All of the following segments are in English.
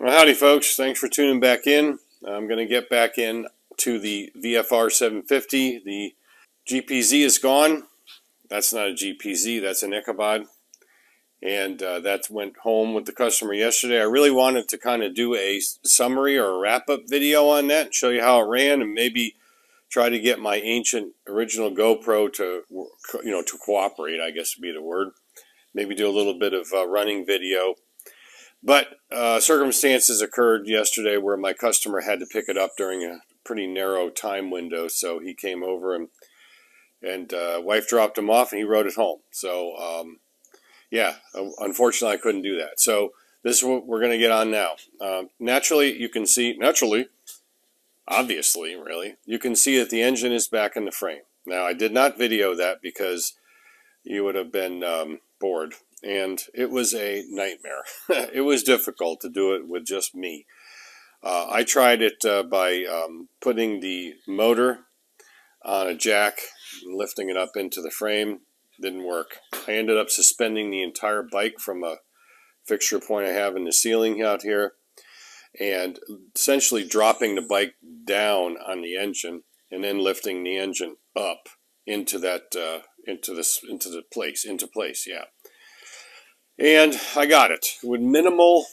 Well, howdy folks, thanks for tuning back in. I'm going to get back in to the VFR750. The GPZ is gone. That's not a GPZ, that's an Ichabod. And that went home with the customer yesterday. I really wanted to kind of do a summary or a wrap-up video on that and show you how it ran, and maybe try to get my ancient original GoPro to, to cooperate, I guess would be the word. Maybe do a little bit of running video. But circumstances occurred yesterday where my customer had to pick it up during a pretty narrow time window. So he came over and wife dropped him off and he rode it home. So yeah, unfortunately I couldn't do that. So this is what we're going to get on now. Naturally, you can see, obviously, really, you can see that the engine is back in the frame. Now, I did not video that because you would have been bored. And it was a nightmare. It was difficult to do it with just me. I tried it by putting the motor on a jack and lifting it up into the frame. Didn't work. I ended up suspending the entire bike from a fixture point I have in the ceiling out here, and essentially dropping the bike down on the engine and then lifting the engine up into that into place. Yeah. And I got it with minimal,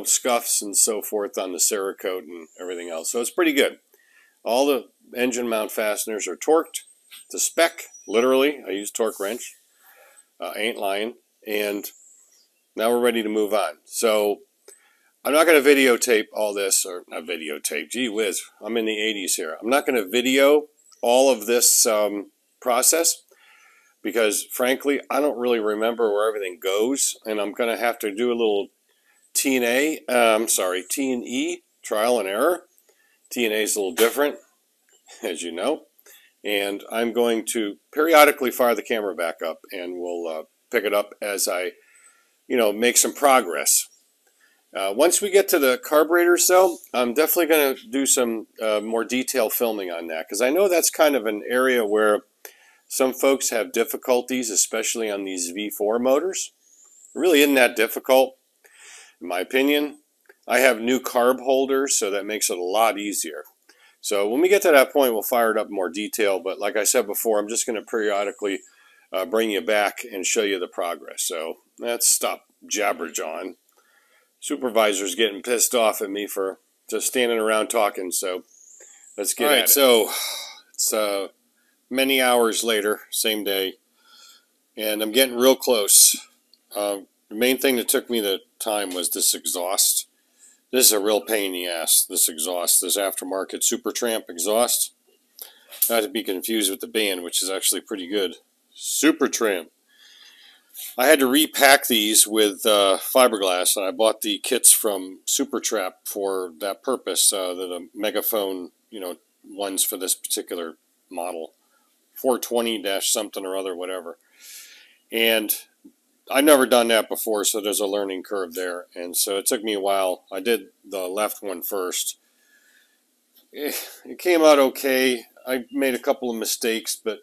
scuffs and so forth on the Cerakote and everything else. So it's pretty good. All the engine mount fasteners are torqued to spec, literally. I use torque wrench. Ain't lying. And now we're ready to move on. So I'm not going to videotape all this, or not videotape, gee whiz, I'm in the 80s here. I'm not going to video all of this process, because frankly, I don't really remember where everything goes, and I'm going to have to do a little T&E, trial and error. T&A is a little different, as you know, and I'm going to periodically fire the camera back up, and we'll pick it up as I, make some progress. Once we get to the carburetors, though, I'm definitely going to do some more detailed filming on that, because I know that's kind of an area where some folks have difficulties, especially on these V4 motors. It really isn't that difficult, in my opinion. I have new carb holders, so that makes it a lot easier. So when we get to that point, we'll fire it up in more detail. But like I said before, I'm just going to periodically bring you back and show you the progress. So let's stop jabberjawing. Supervisor's getting pissed off at me for just standing around talking. So let's get at it. So it's many hours later, same day, and I'm getting real close. The main thing that took me the time was this exhaust. This is a real pain in the ass, this exhaust, this aftermarket Supertramp exhaust. Not to be confused with the band, which is actually pretty good. Supertramp. I had to repack these with fiberglass, and I bought the kits from Supertramp for that purpose, the megaphone, ones for this particular model. 420-something or other, whatever. And I've never done that before, so there's a learning curve there. And so it took me a while. I did the left one first. It came out okay. I made a couple of mistakes, but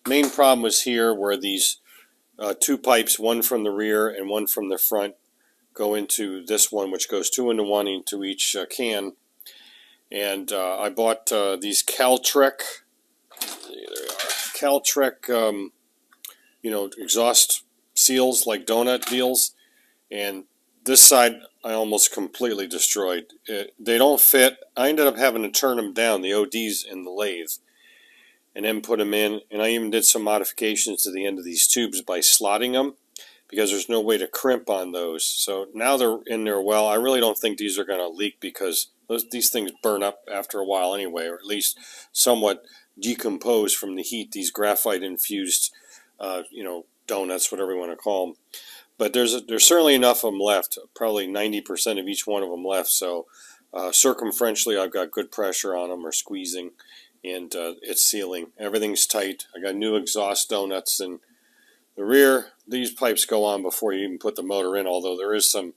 main problem was here where these two pipes, one from the rear and one from the front, go into this one, which goes 2 into 1 into each can. And I bought these Caltrek, exhaust seals, like donut deals, and this side I almost completely destroyed. They don't fit. I ended up having to turn them down, the ODs in the lathe, and then put them in, and I even did some modifications to the end of these tubes by slotting them, because there's no way to crimp on those. So now they're in there well. I really don't think these are going to leak, because these things burn up after a while anyway, or at least somewhat decompose from the heat, these graphite infused donuts, whatever you want to call them. But there's certainly enough of them left, probably 90% of each one of them left. So circumferentially I've got good pressure on them, or squeezing, and it's sealing. Everything's tight. I got new exhaust donuts in the rear. These pipes go on before you even put the motor in, although there is some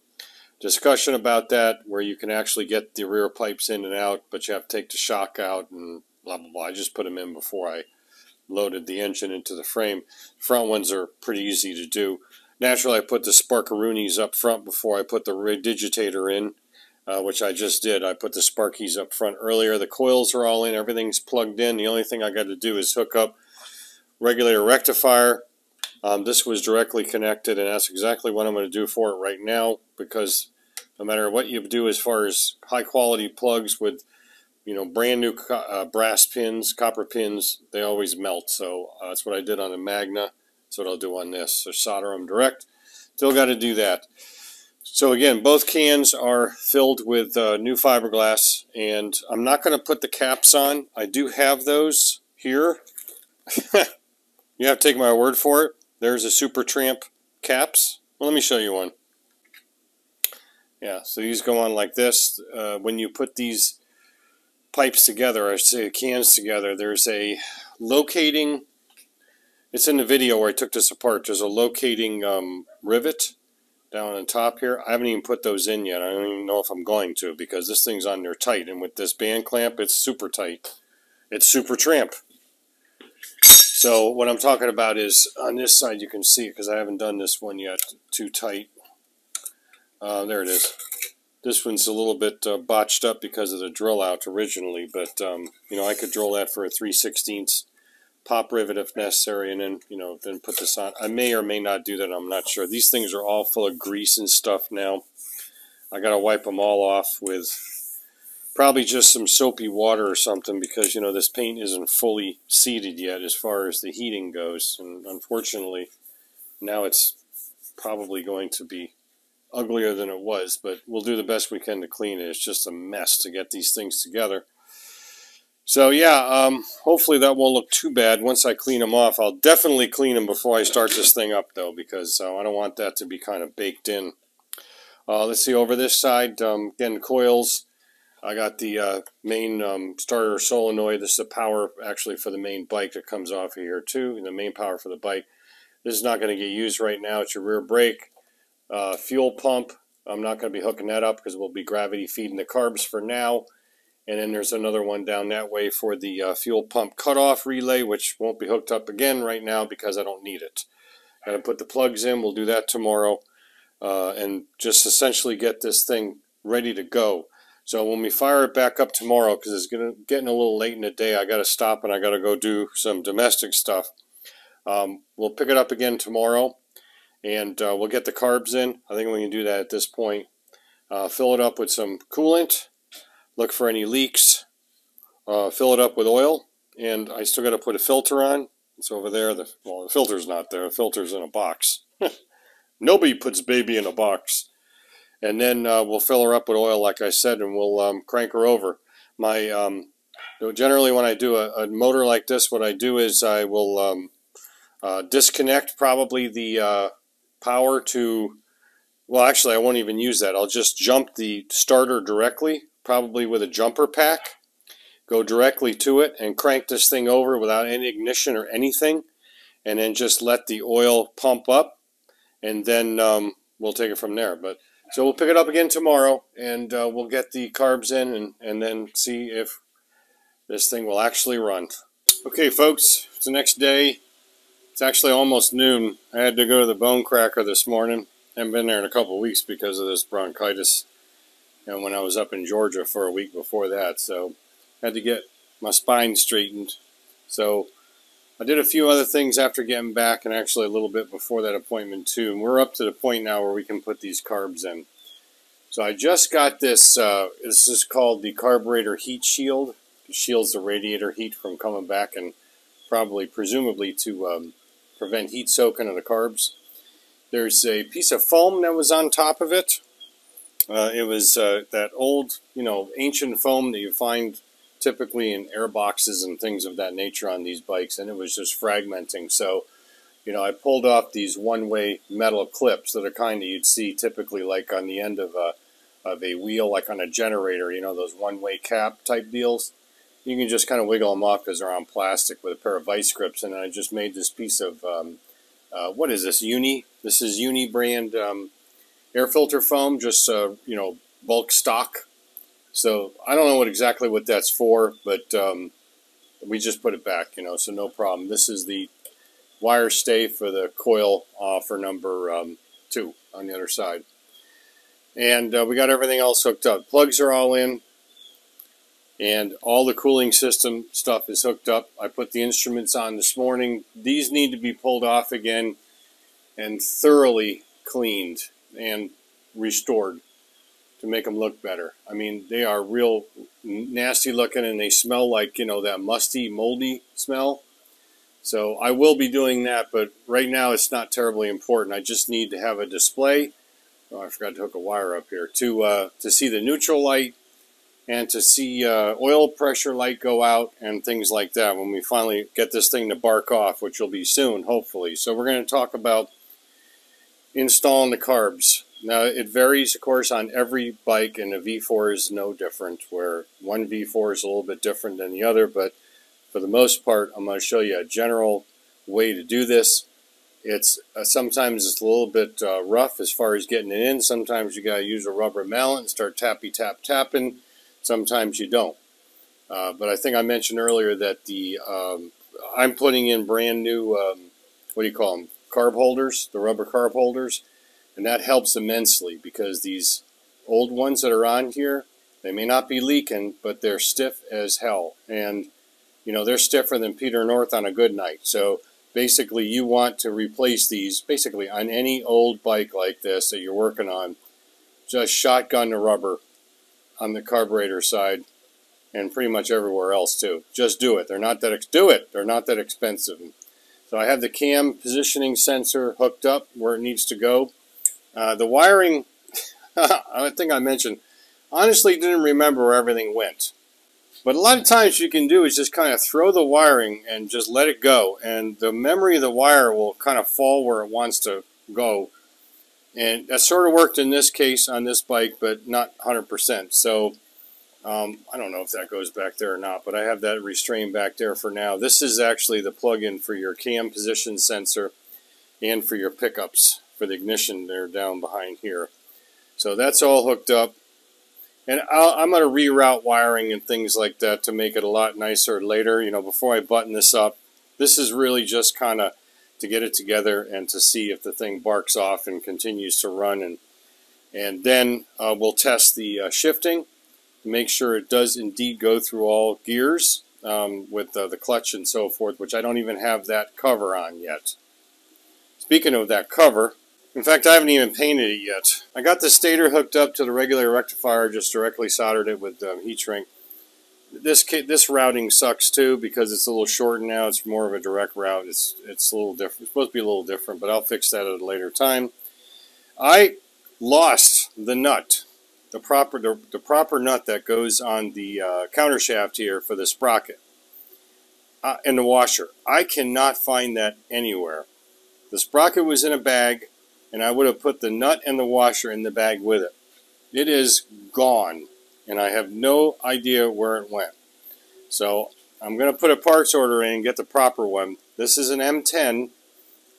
discussion about that, where you can actually get the rear pipes in and out, but you have to take the shock out and blah, blah, blah. I just put them in before I loaded the engine into the frame. Front ones are pretty easy to do. Naturally, I put the Sparkaroonies up front before I put the Redigitator in, which I just did. I put the Sparkies up front earlier. The coils are all in. Everything's plugged in. The only thing I got to do is hook up regulator rectifier. This was directly connected, and that's exactly what I'm going to do for it right now, because no matter what you do as far as high-quality plugs with, you know, brand new brass pins, copper pins, they always melt. So that's what I did on the Magna. That's what I'll do on this. So solder them direct. Still got to do that. So again, both cans are filled with new fiberglass, and I'm not going to put the caps on. I do have those here. You have to take my word for it. There's a Super Tramp caps. Well, let me show you one. Yeah, so these go on like this. When you put these pipes together, I should say cans together, there's a locating, it's in the video where I took this apart, there's a locating rivet down on top here. I haven't even put those in yet. I don't even know if I'm going to, because this thing's on there tight, and with this band clamp, it's super tight. It's Super Tramp. So what I'm talking about is on this side, you can see it because I haven't done this one yet too tight. There it is. This one's a little bit botched up because of the drill out originally, but you know, I could drill that for a 3/16 pop rivet if necessary, and then, you know, then put this on. I may or may not do that. I'm not sure. These things are all full of grease and stuff now. I got to wipe them all off with probably just some soapy water or something, because, you know, this paint isn't fully seated yet as far as the heating goes, and unfortunately now it's probably going to be uglier than it was, but we'll do the best we can to clean it. It's just a mess to get these things together. So yeah, hopefully that won't look too bad once I clean them off. I'll definitely clean them before I start this thing up, though, because I don't want that to be kind of baked in. Let's see, over this side, again, coils. I got the main starter solenoid. This is the power actually for the main bike that comes off of here too, and the main power for the bike. This is not going to get used right now. It's your rear brake. Fuel pump. I'm not going to be hooking that up because we'll be gravity feeding the carbs for now. And then there's another one down that way for the fuel pump cutoff relay, which won't be hooked up again right now because I don't need it. Got to put the plugs in. We'll do that tomorrow, and just essentially get this thing ready to go. So when we fire it back up tomorrow, because it's getting a little late in the day, I got to stop and I got to go do some domestic stuff. We'll pick it up again tomorrow, and we'll get the carbs in. I think we can do that at this point. Fill it up with some coolant. Look for any leaks. Fill it up with oil, and I still got to put a filter on. It's over there. Well, the filter's not there. The filter's in a box. Nobody puts baby in a box. And then we'll fill her up with oil, like I said, and we'll crank her over. Generally, when I do a motor like this, what I do is I will disconnect probably the power to, well, actually, I won't even use that. I'll just jump the starter directly, probably with a jumper pack, go directly to it, and crank this thing over without any ignition or anything, and then just let the oil pump up, and then we'll take it from there. So we'll pick it up again tomorrow, and we'll get the carbs in, and then see if this thing will actually run. Okay, folks, it's the next day. It's actually almost noon. I had to go to the bone cracker this morning. I haven't been there in a couple of weeks because of this bronchitis, and when I was up in Georgia for a week before that. So I had to get my spine straightened. So I did a few other things after getting back, and actually a little bit before that appointment too. And we're up to the point now where we can put these carbs in. So I just got this, this is called the Carburetor Heat Shield. It shields the radiator heat from coming back, and presumably to prevent heat soaking of the carbs. There's a piece of foam that was on top of it. It was that old, ancient foam that you find typically in air boxes and things of that nature on these bikes, and it was just fragmenting. So, I pulled off these one-way metal clips that are kind of you'd see typically like on the end of a wheel, like on a generator, those one-way cap type deals. You can just kind of wiggle them off because they're on plastic with a pair of vice grips, and I just made this piece of, what is this, Uni? This is Uni brand air filter foam, just, bulk stock. So I don't know exactly what that's for, but we just put it back, so no problem. This is the wire stay for the coil for number 2 on the other side. And we got everything else hooked up. Plugs are all in, and all the cooling system stuff is hooked up. I put the instruments on this morning. These need to be pulled off again and thoroughly cleaned and restored to make them look better. I mean, they are real nasty looking, and they smell like, you know, that musty, moldy smell. So I will be doing that, but right now it's not terribly important. I just need to have a display. Oh, I forgot to hook a wire up here to see the neutral light and to see oil pressure light go out and things like that when we finally get this thing to bark off, which will be soon, hopefully. So we're going to talk about installing the carbs. Now, it varies, of course, on every bike, and a V4 is no different, where one V4 is a little bit different than the other, but for the most part, I'm going to show you a general way to do this. It's sometimes it's a little bit rough as far as getting it in. Sometimes you got to use a rubber mallet and start tapping. Sometimes you don't. But I think I mentioned earlier that the I'm putting in brand new what do you call them? Carb holders, the rubber carb holders, and that helps immensely because these old ones that are on here, they may not be leaking, but they're stiff as hell, and you know they're stiffer than Peter North on a good night. So basically, you want to replace these basically on any old bike like this that you're working on. Just shotgun the rubber on the carburetor side and pretty much everywhere else too. Just do it. They're not that expensive. So I have the cam positioning sensor hooked up where it needs to go. The wiring, I think I mentioned, honestly didn't remember where everything went. But a lot of times you can do is just kind of throw the wiring and just let it go. And the memory of the wire will kind of fall where it wants to go. And that sort of worked in this case on this bike, but not 100%. So I don't know if that goes back there or not, but I have that restrained back there for now. This is actually the plug-in for your cam position sensor and for your pickups for the ignition. They're down behind here. So that's all hooked up. And I'm going to reroute wiring and things like that to make it a lot nicer later. You know, before I button this up, this is really just kind of to get it together and to see if the thing barks off and continues to run. And then we'll test the shifting to make sure it does indeed go through all gears with the clutch and so forth, which I don't even have that cover on yet. Speaking of that cover, in fact, I haven't even painted it yet. I got the stator hooked up to the regular rectifier, just directly soldered it with heat shrink. This routing sucks too because it's a little short now. It's more of a direct route. It's a little different. It's supposed to be a little different, but I'll fix that at a later time. I lost the nut, the proper nut that goes on the counter shaft here for the sprocket and the washer. I cannot find that anywhere. The sprocket was in a bag, and I would have put the nut and the washer in the bag with it. It is gone, and I have no idea where it went. So I'm going to put a parts order in and get the proper one. This is an M10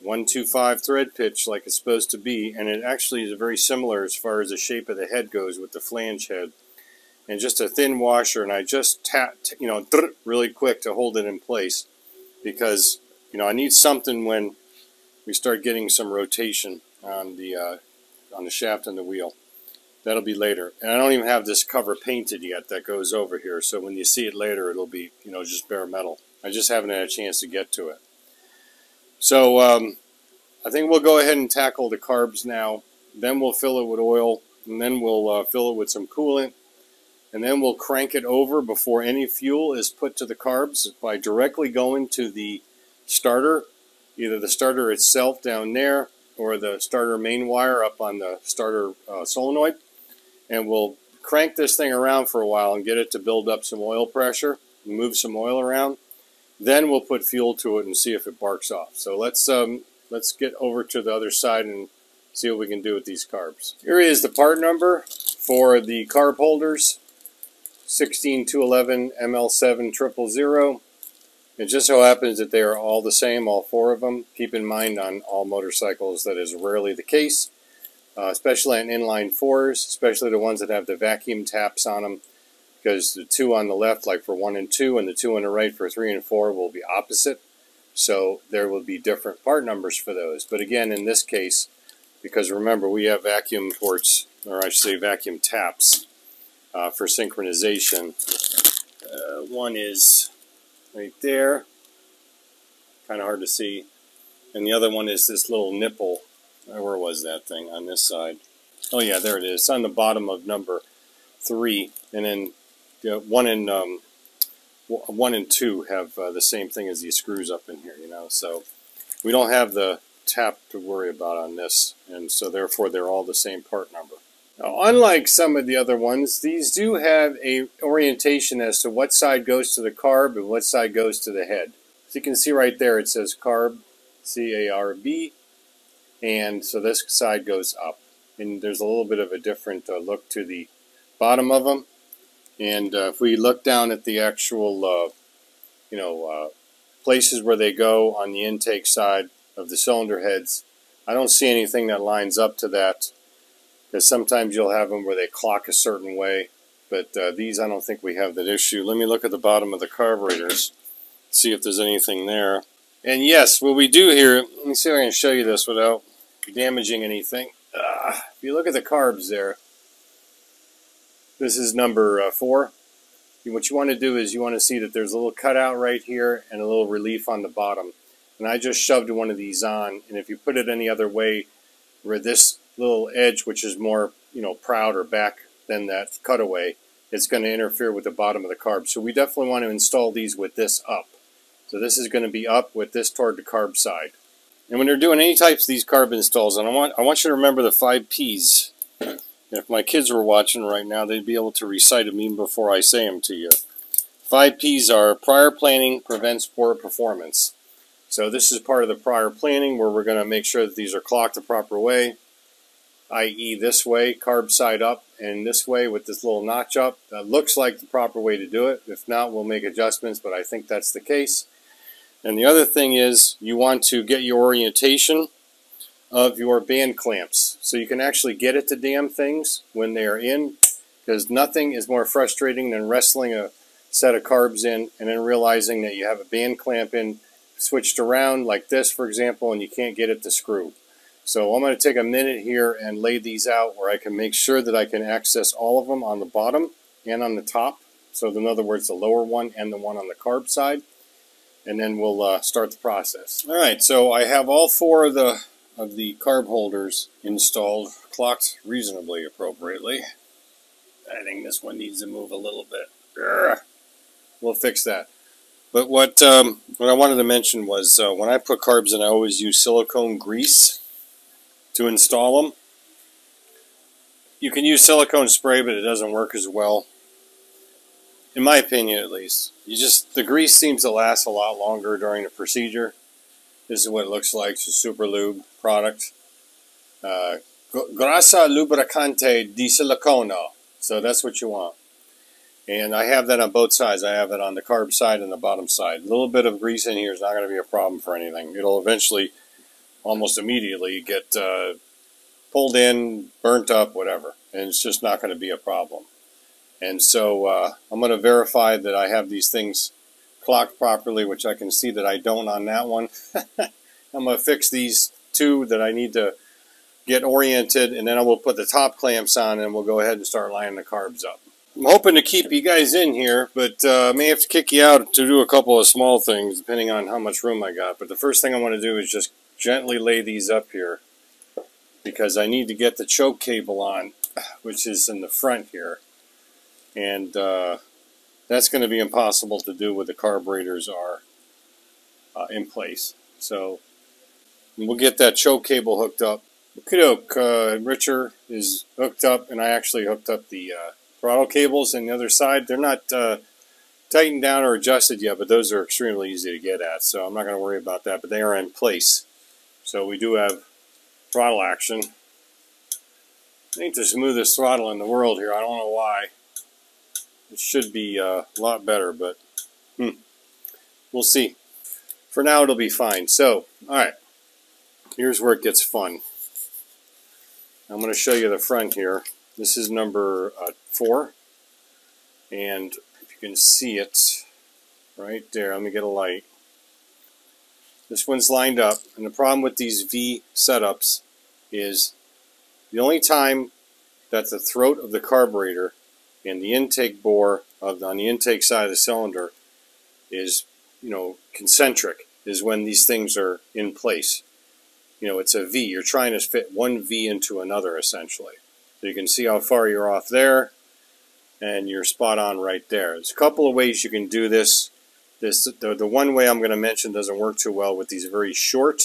125 thread pitch like it's supposed to be, and it actually is very similar as far as the shape of the head goes with the flange head. And just a thin washer, and I just tapped, you know, really quick to hold it in place because, you know, I need something when we start getting some rotation on the shaft and the wheel. That'll be later. And I don't even have this cover painted yet that goes over here, so when you see it later it'll be, you know, just bare metal. I just haven't had a chance to get to it. So I think we'll go ahead and tackle the carbs now. Then we'll fill it with oil, and then we'll fill it with some coolant, and then we'll crank it over before any fuel is put to the carbs by directly going to the starter, either the starter itself down there or the starter main wire up on the starter solenoid. And we'll crank this thing around for a while and get it to build up some oil pressure, move some oil around. Then we'll put fuel to it and see if it barks off. So let's get over to the other side and see what we can do with these carbs. Here is the part number for the carb holders, 16211 ML7 000. It just so happens that they are all the same, all four of them. Keep in mind on all motorcycles that is rarely the case, especially on inline fours, especially the ones that have the vacuum taps on them, because the two on the left, like for 1 and 2, and the two on the right for 3 and 4 will be opposite. So there will be different part numbers for those. But again, in this case, because remember we have vacuum ports, or I should say vacuum taps for synchronization. One is right there, kind of hard to see, and the other one is this little nipple. Where was that thing on this side? Oh yeah, there it is. It's on the bottom of number 3, and then 1 and 2 have the same thing as these screws up in here, you know. So we don't have the tap to worry about on this, and so therefore they're all the same part number. Now, unlike some of the other ones, these do have a orientation as to what side goes to the carb and what side goes to the head. As you can see right there, it says carb, C-A-R-B, and so this side goes up. And there's a little bit of a different look to the bottom of them. And if we look down at the actual, places where they go on the intake side of the cylinder heads, I don't see anything that lines up to that. Because sometimes you'll have them where they clock a certain way, but these I don't think we have that issue. Let me look at the bottom of the carburetors, see if there's anything there. And yes, what we do here, let me see if I can show you this without damaging anything. If you look at the carbs there, this is number 4. What you want to do is you want to see that there's a little cutout right here and a little relief on the bottom. And I just shoved one of these on, and if you put it any other way, where this little edge, which is more, proud or back than that cutaway, it's going to interfere with the bottom of the carb. So we definitely want to install these with this up. So this is going to be up with this toward the carb side. And when you're doing any types of these carb installs, and I want you to remember the 5 P's. And if my kids were watching right now, they'd be able to recite them even before I say them to you. 5 P's are prior planning prevents poor performance. So this is part of the prior planning where we're going to make sure that these are clocked the proper way, i.e. this way, carb side up, and this way with this little notch up. That looks like the proper way to do it. If not, we'll make adjustments, but I think that's the case. And the other thing is you want to get your orientation of your band clamps so you can actually get at the damn things when they are in, because nothing is more frustrating than wrestling a set of carbs in and then realizing that you have a band clamp in switched around like this, for example, and you can't get it to screw. So I'm going to take a minute here and lay these out where I can make sure that I can access all of them on the bottom and on the top. So in other words, the lower one and the one on the carb side. And then we'll start the process. All right, so I have all 4 of the carb holders installed, clocked reasonably appropriately. I think this one needs to move a little bit. We'll fix that. But what I wanted to mention was when I put carbs in, I always use silicone grease to install them. You can use silicone spray, but it doesn't work as well, in my opinion at least. The grease seems to last a lot longer during the procedure. This is what it looks like. It's a super lube product. Grassa lubricante di silicono. So that's what you want. And I have that on both sides. I have it on the carb side and the bottom side. A little bit of grease in here is not going to be a problem for anything. It'll eventually, almost immediately, get pulled in, burnt up, whatever. And it's just not going to be a problem. And so I'm going to verify that I have these things clocked properly, which I can see that I don't on that one. I'm going to fix these 2 that I need to get oriented, and then I will put the top clamps on, and we'll go ahead and start lining the carbs up. I'm hoping to keep you guys in here, but I may have to kick you out to do a couple of small things, depending on how much room I got. But the first thing I want to do is just gently lay these up here, because I need to get the choke cable on, which is in the front here. And that's going to be impossible to do with the carburetors are in place. So we'll get that choke cable hooked up. Richard is hooked up, and I actually hooked up the throttle cables on the other side. They're not tightened down or adjusted yet, but those are extremely easy to get at, so I'm not going to worry about that, but they are in place. So we do have throttle action. I think the smoothest throttle in the world here. I don't know why. It should be a lot better, but we'll see. For now, it'll be fine. So, all right, here's where it gets fun. I'm going to show you the front here. This is number 4, and if you can see it right there, let me get a light. This one's lined up, and the problem with these V setups is the only time that the throat of the carburetor and the intake bore on the intake side of the cylinder is, concentric, is when these things are in place. It's a V. You're trying to fit one V into another, essentially. So you can see how far you're off there, and you're spot on right there. There's a couple of ways you can do this. The one way I'm going to mention doesn't work too well with these very short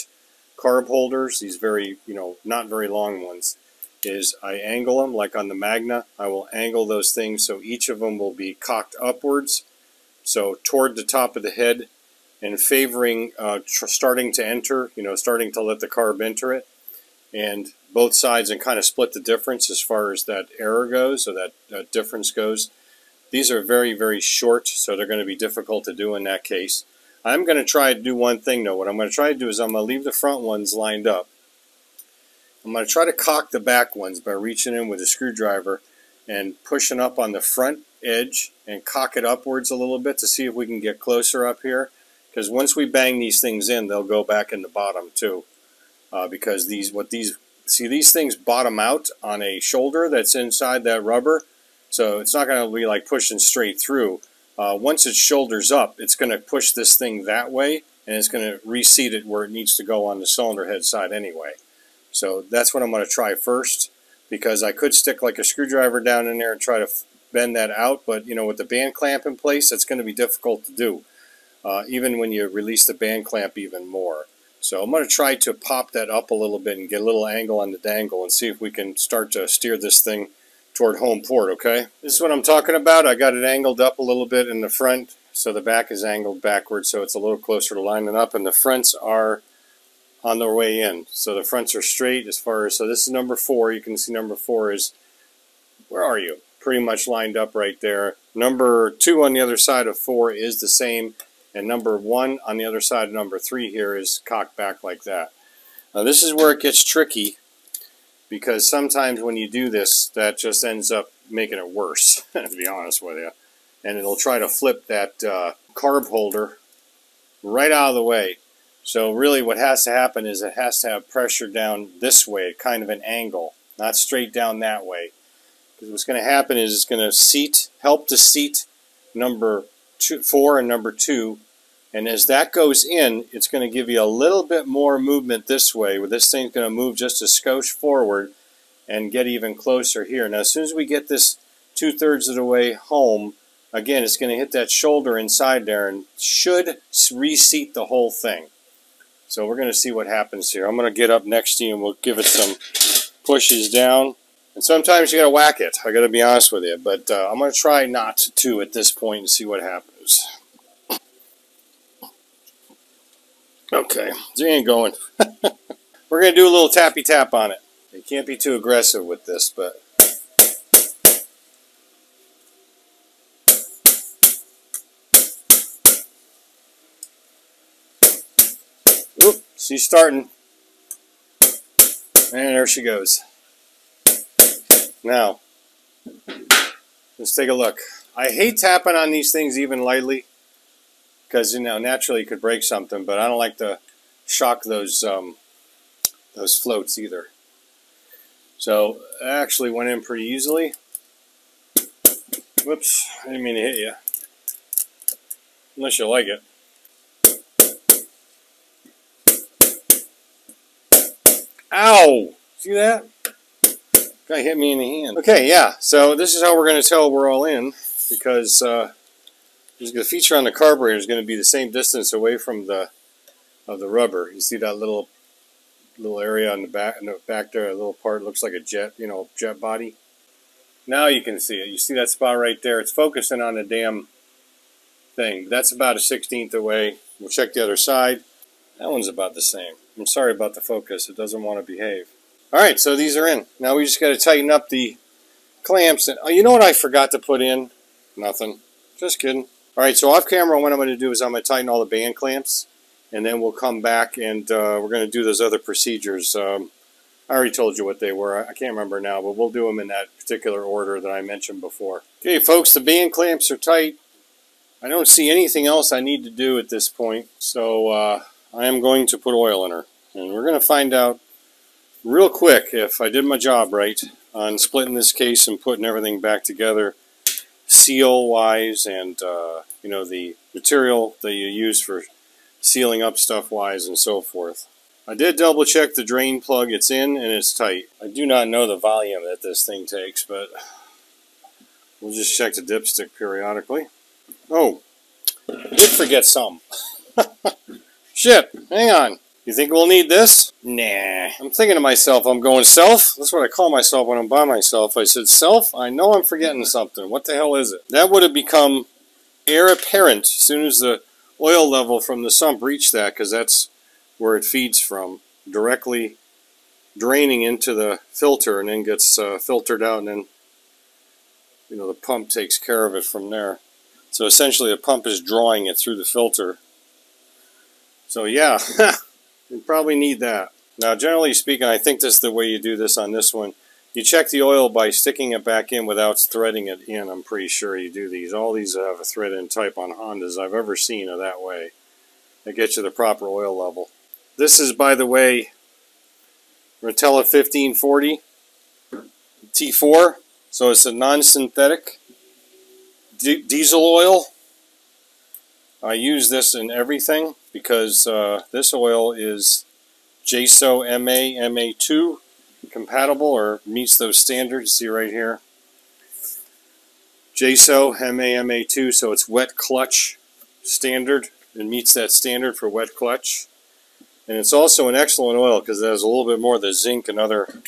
carb holders, these very, not very long ones, is I angle them, like on the Magna. I will angle those things so each of them will be cocked upwards, so toward the top of the head, and favoring starting to enter, starting to let the carb enter it, and both sides, and kind of split the difference as far as that error goes, or that difference goes. These are very, very short, so they're going to be difficult to do in that case. I'm going to try to do one thing, though. What I'm going to try to do is I'm going to leave the front ones lined up. I'm going to try to cock the back ones by reaching in with a screwdriver and pushing up on the front edge and cock it upwards a little bit to see if we can get closer up here. Because once we bang these things in, they'll go back in the bottom too. Because these things bottom out on a shoulder that's inside that rubber. So it's not going to be like pushing straight through. Once it shoulders up, it's going to push this thing that way, and it's going to reseat it where it needs to go on the cylinder head side anyway. So that's what I'm going to try first, because I could stick like a screwdriver down in there and try to bend that out, but with the band clamp in place, it's going to be difficult to do, even when you release the band clamp even more. So I'm going to try to pop that up a little bit and get a little angle on the dangle and see if we can start to steer this thing toward home port, okay? This is what I'm talking about. I got it angled up a little bit in the front, so the back is angled backwards, so it's a little closer to lining up, and the fronts are on their way in. So the fronts are straight as far as, so this is number 4. You can see number 4 is, where are you? Pretty much lined up right there. Number 2 on the other side of 4 is the same, and number 1 on the other side of number 3 here is cocked back like that. Now this is where it gets tricky, because sometimes when you do this, that just ends up making it worse, to be honest with you. And it'll try to flip that carb holder right out of the way. So really what has to happen is it has to have pressure down this way, at kind of an angle, not straight down that way. Because what's going to happen is it's going to help to seat number 4 and number 2. And as that goes in, it's going to give you a little bit more movement this way, where this thing's going to move just a skosh forward and get even closer here. Now, as soon as we get this 2/3 of the way home, again, it's going to hit that shoulder inside there and should reseat the whole thing. So we're going to see what happens here. I'm going to get up next to you and we'll give it some pushes down. And sometimes you got to whack it, I got to be honest with you. But I'm going to try not to at this point and see what happens. Okay, so you ain't going. We're going to do a little tappy tap on it. You can't be too aggressive with this, but... Oop, she's starting. And there she goes. Now, let's take a look. I hate tapping on these things even lightly, because naturally you could break something, but I don't like to shock those floats either. So it actually went in pretty easily. Whoops, I didn't mean to hit you. Unless you like it. Ow! See that? Guy hit me in the hand. Okay, yeah, so this is how we're going to tell we're all in, because the feature on the carburetor is going to be the same distance away from the rubber. You see that little area on the back there, a little part looks like a jet, jet body. Now you can see it. You see that spot right there? It's focusing on the damn thing. That's about a 1/16 away. We'll check the other side. That one's about the same. I'm sorry about the focus. It doesn't want to behave. All right, so these are in. Now we just got to tighten up the clamps. And you know what I forgot to put in? Nothing. Just kidding. All right, so off camera, what I'm going to do is I'm going to tighten all the band clamps, and then we'll come back and we're going to do those other procedures. I already told you what they were. I can't remember now, but we'll do them in that particular order that I mentioned before. Okay, folks, the band clamps are tight. I don't see anything else I need to do at this point, so I am going to put oil in her. And we're going to find out real quick if I did my job right on splitting this case and putting everything back together, seal-wise, and you know, the material that you use for sealing up stuff-wise and so forth. I did double check the drain plug. It's in and it's tight. I do not know the volume that this thing takes, but we'll just check the dipstick periodically. Oh, I did forget some. Shit, hang on. You think we'll need this? Nah. I'm thinking to myself, I'm going self. That's what I call myself when I'm by myself. I said, self, I know I'm forgetting something. What the hell is it? That would have become air apparent as soon as the oil level from the sump reached that, because that's where it feeds from, directly draining into the filter and then gets filtered out, and then, you know, the pump takes care of it from there. So essentially the pump is drawing it through the filter. So yeah, you probably need that. Now generally speaking, I think this is the way you do this on this one. You check the oil by sticking it back in without threading it in. I'm pretty sure you do these. All these have a thread-in type on Hondas I've ever seen are that way. That gets you the proper oil level. This is, by the way, Rotella 1540 T4. So it's a non-synthetic diesel oil. I use this in everything because this oil is JSO MA MA2 compatible, or meets those standards. See right here, JSO MA MA2, so it's wet clutch standard. It meets that standard for wet clutch. And it's also an excellent oil because it has a little bit more of the zinc and other,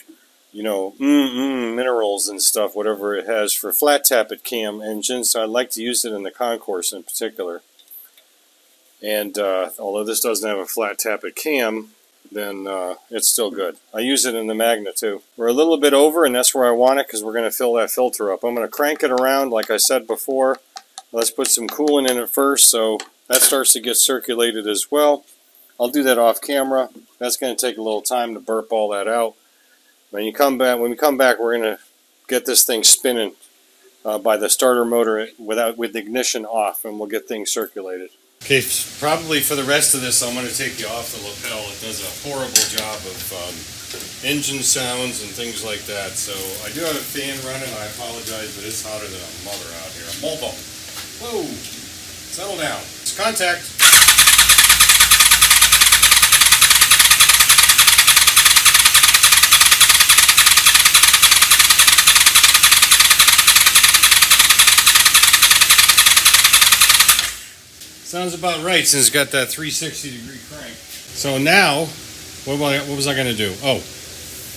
you know, minerals and stuff, whatever it has for flat tappet cam engines. So I'd like to use it in the Concourse in particular. And although this doesn't have a flat tappet cam, then it's still good. I use it in the Magna too. We're a little bit over, and that's where I want it because we're going to fill that filter up. I'm going to crank it around like I said before. Let's put some coolant in it first so that starts to get circulated as well. I'll do that off camera. That's going to take a little time to burp all that out. When we come back, we're going to get this thing spinning by the starter motor with the ignition off, and we'll get things circulated. Okay, probably for the rest of this, I'm going to take you off the lapel. It does a horrible job of engine sounds and things like that. So I do have a fan running. I apologize, but it's hotter than a mother out here. Mobo. Whoa! Settle down. It's contact. Sounds about right since it's got that 360-degree crank. So now, what was I going to do? Oh,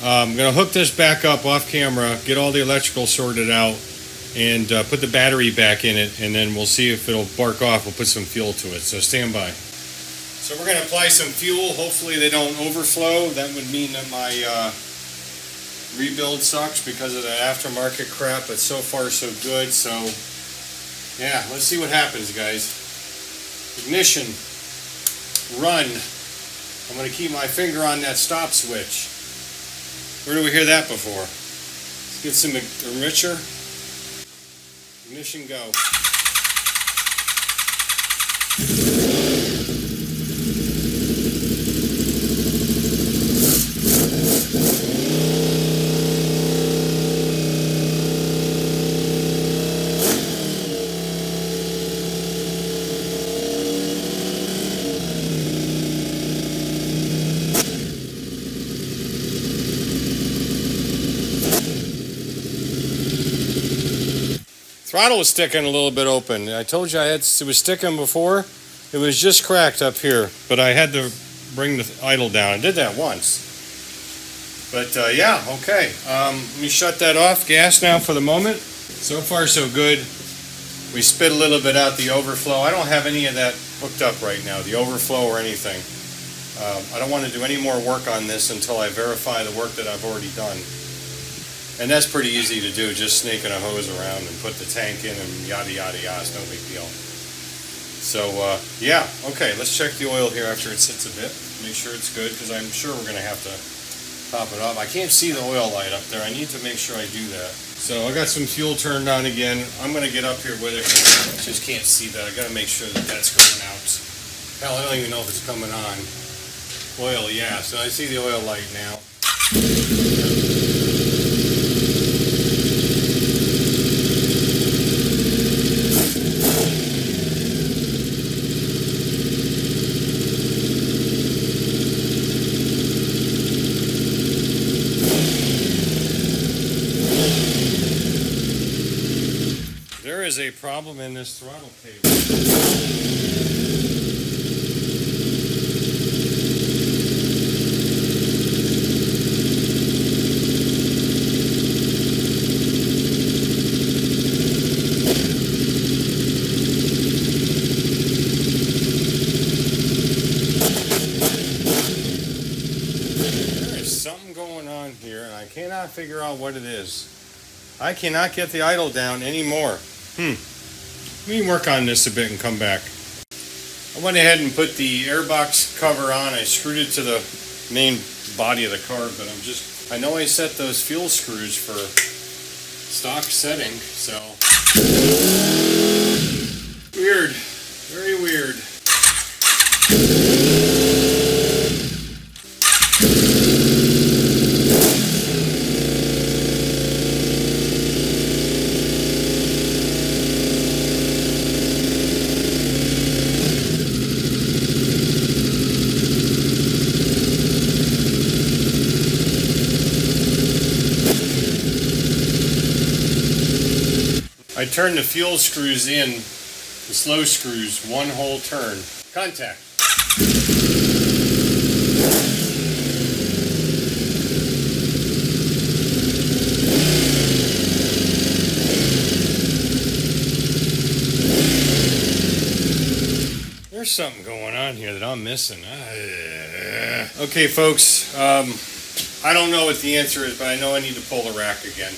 I'm going to hook this back up off camera, get all the electrical sorted out, and put the battery back in it, and then we'll see if it'll bark off. We'll put some fuel to it, so stand by. So we're going to apply some fuel. Hopefully they don't overflow. That would mean that my rebuild sucks because of that aftermarket crap, but so far so good. So yeah, let's see what happens, guys. Ignition, run. I'm going to keep my finger on that stop switch. Where do we hear that before? Let's get some enricher. Ignition, go. Throttle was sticking a little bit open. I told you it was sticking before. It was just cracked up here, but I had to bring the idle down. I did that once. But yeah, okay. Let me shut that off. Gas now for the moment. So far so good. We spit a little bit out the overflow. I don't have any of that hooked up right now, the overflow or anything. I don't want to do any more work on this until I verify the work that I've already done. And that's pretty easy to do, just snaking a hose around and put the tank in and yada yada yada, it's no big deal. So yeah, okay, let's check the oil here after it sits a bit, make sure it's good, because I'm sure we're going to have to top it off. I can't see the oil light up there, I need to make sure I do that. So I got some fuel turned on again. I'm going to get up here with it, I just can't see that. I got to make sure that that's going out. Hell, I don't even know if it's coming on. Oil, yeah, so I see the oil light now. There is a problem in this throttle cable. There is something going on here, and I cannot figure out what it is. I cannot get the idle down anymore. Let me work on this a bit and come back. I went ahead and put the airbox cover on. I screwed it to the main body of the car, but I know I set those fuel screws for stock setting, so. Weird, very weird. I turn the fuel screws in, the slow screws, one whole turn. Contact. There's something going on here that I'm missing. Okay, folks, I don't know what the answer is, but I know I need to pull the rack again.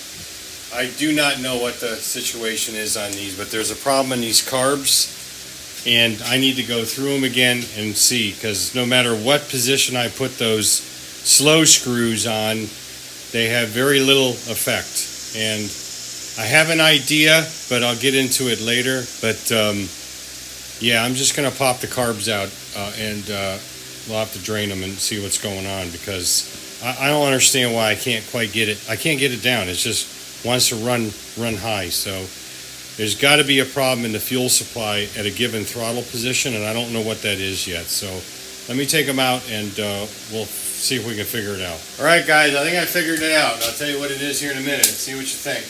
I do not know what the situation is on these, but there's a problem in these carbs, and I need to go through them again and see, because no matter what position I put those slow screws on, they have very little effect. And I have an idea, but I'll get into it later. But yeah, I'm just going to pop the carbs out and we'll have to drain them and see what's going on, because I don't understand why I can't quite get it. I can't get it down. It's just wants to run high. So there's got to be a problem in the fuel supply at a given throttle position, and I don't know what that is yet. So let me take them out and we'll see if we can figure it out. All right, guys, I think I figured it out. I'll tell you what it is here in a minute. See what you think.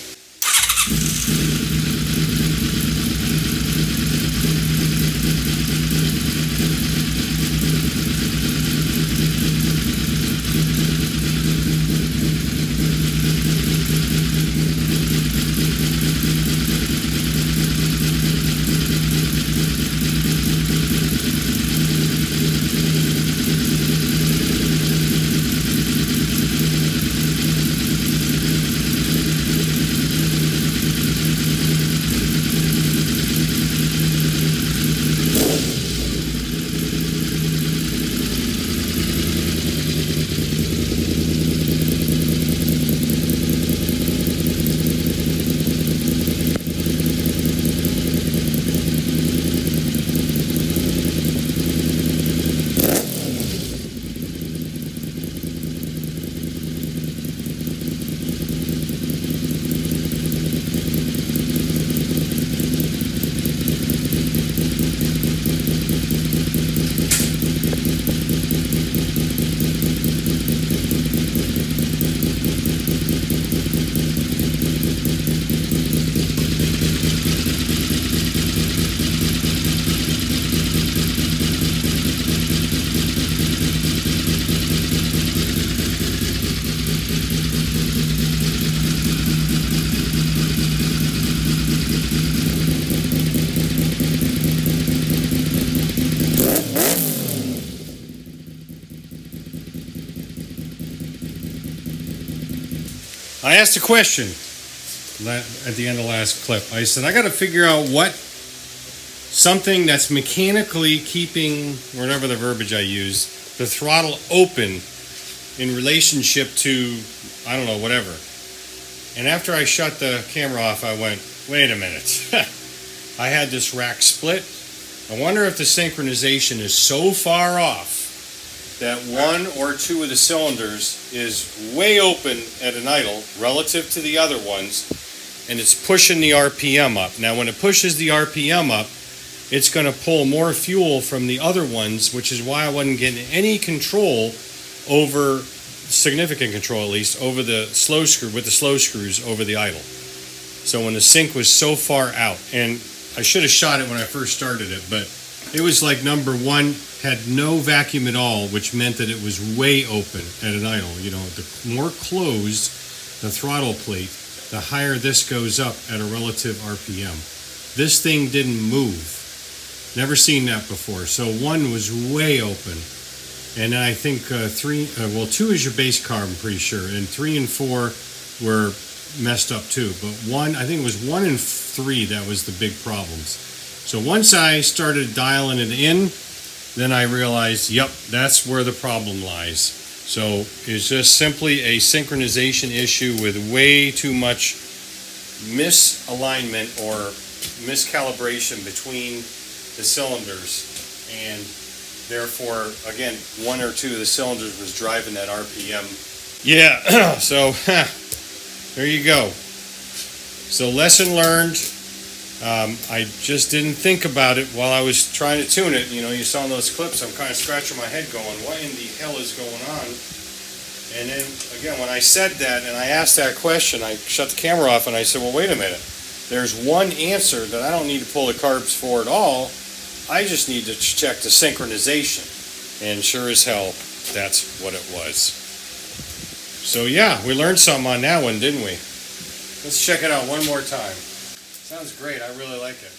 I asked a question at the end of the last clip. I said, I got to figure out what something that's mechanically keeping, whatever the verbiage I use, the throttle open in relationship to, I don't know, whatever. And after I shut the camera off, I went, wait a minute. I had this rack split, I wonder if the synchronization is so far off that one or two of the cylinders is way open at an idle relative to the other ones, and it's pushing the RPM up. Now when it pushes the RPM up, it's going to pull more fuel from the other ones, which is why I wasn't getting any control over, significant control at least, over the slow screw, with the slow screws over the idle. So when the sync was so far out, and I should have shot it when I first started it, but it was like number one, had no vacuum at all, which meant that it was way open at an idle. You know, the more closed the throttle plate, the higher this goes up at a relative RPM. This thing didn't move. Never seen that before. So one was way open. And I think two is your base carb, I'm pretty sure. And 3 and 4 were messed up too. But one, I think it was 1 and 3 that was the big problems. So once I started dialing it in, then I realized, yep, that's where the problem lies. So it's just simply a synchronization issue with way too much misalignment or miscalibration between the cylinders, and therefore, again, 1 or 2 of the cylinders was driving that RPM. Yeah, so there you go. So lesson learned. I just didn't think about it while I was trying to tune it. You know, you saw in those clips, I'm kind of scratching my head going, what in the hell is going on? And then, again, when I said that and I asked that question, I shut the camera off and I said, well, wait a minute. There's one answer that I don't need to pull the carbs for at all. I just need to check the synchronization. And sure as hell, that's what it was. So yeah, we learned something on that one, didn't we? Let's check it out one more time. Sounds great. I really like it.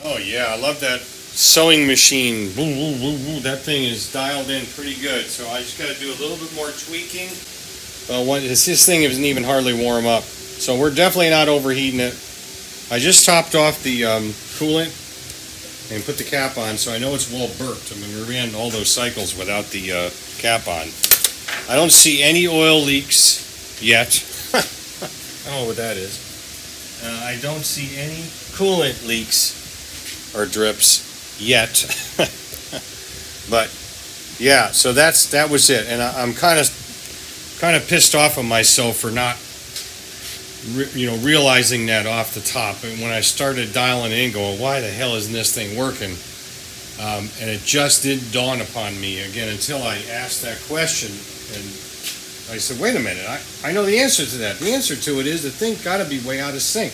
Oh yeah, I love that sewing machine. Woo, woo, woo, woo. That thing is dialed in pretty good. So I just got to do a little bit more tweaking. This thing isn't even hardly warm up. So we're definitely not overheating it. I just topped off the coolant and put the cap on, so I know it's well burped. I mean, we ran all those cycles without the cap on. I don't see any oil leaks yet. I don't know what that is. I don't see any coolant leaks or drips yet. But yeah, so that was it, and I'm kind of pissed off at myself for not realizing that off the top. And when I started dialing in, going, why the hell isn't this thing working? And it just didn't dawn upon me again until I asked that question. And I said, wait a minute, I know the answer to that. The answer to it is the thing got to be way out of sync.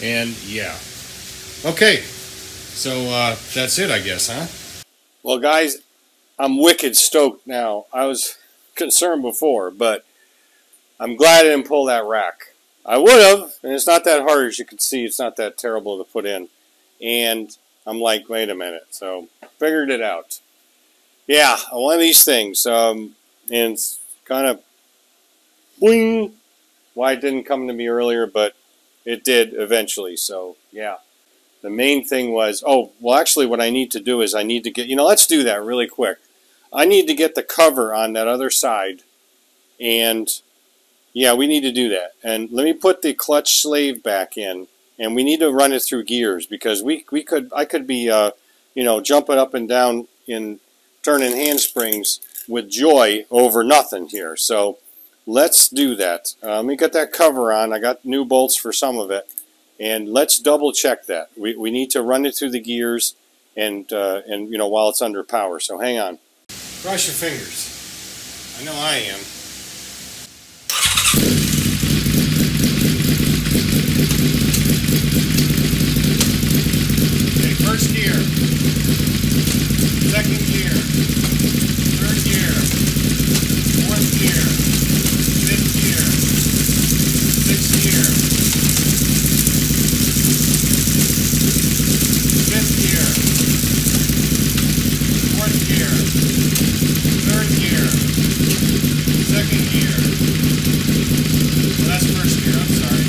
And yeah. Okay, so that's it, I guess, huh? Well, guys, I'm wicked stoked now. I was concerned before, but I'm glad I didn't pull that rack. I would have, and it's not that hard, as you can see. It's not that terrible to put in. And I'm like, wait a minute. So, figured it out. Yeah, one of these things. And it's kind of, boing, why it didn't come to me earlier, but it did eventually. So, yeah. The main thing was, oh, well, actually what I need to do is I need to get, let's do that really quick. I need to get the cover on that other side, and yeah, we need to do that. And let me put the clutch slave back in, and we need to run it through gears, because I could be jumping up and down in turning handsprings with joy over nothing here. So let's do that. Let me get that cover on. I got new bolts for some of it, and let's double check that. We need to run it through the gears, and while it's under power. So hang on. Cross your fingers. I know I am. First gear, second gear, third gear, fourth gear, fifth gear, sixth gear, fifth gear, fourth gear, third gear, second gear. Well, that's first gear, I'm sorry.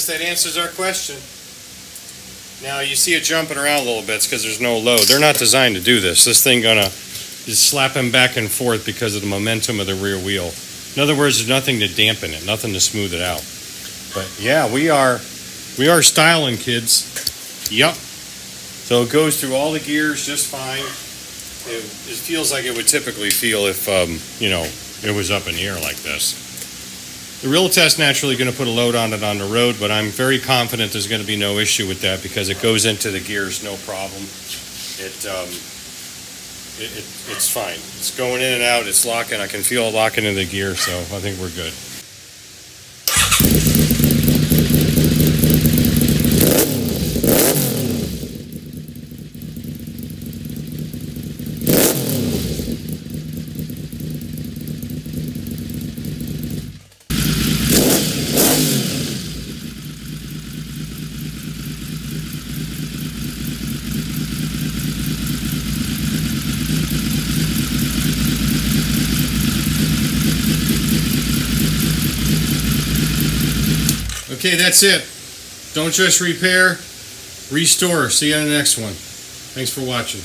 guess that answers our question. Now you see it jumping around a little bit because there's no load. They're not designed to do this. This thing gonna just slap them back and forth because of the momentum of the rear wheel. In other words, there's nothing to dampen it, nothing to smooth it out. But yeah, we are styling, kids. Yup. So it goes through all the gears just fine. It feels like it would typically feel if you know, it was up in the air like this. The real test naturally going to put a load on it on the road, but I'm very confident there's going to be no issue with that because it goes into the gears no problem. It's fine. It's going in and out. It's locking. I can feel it locking in the gear, so I think we're good. Okay, that's it. Don't just repair, restore. See you on the next one. Thanks for watching.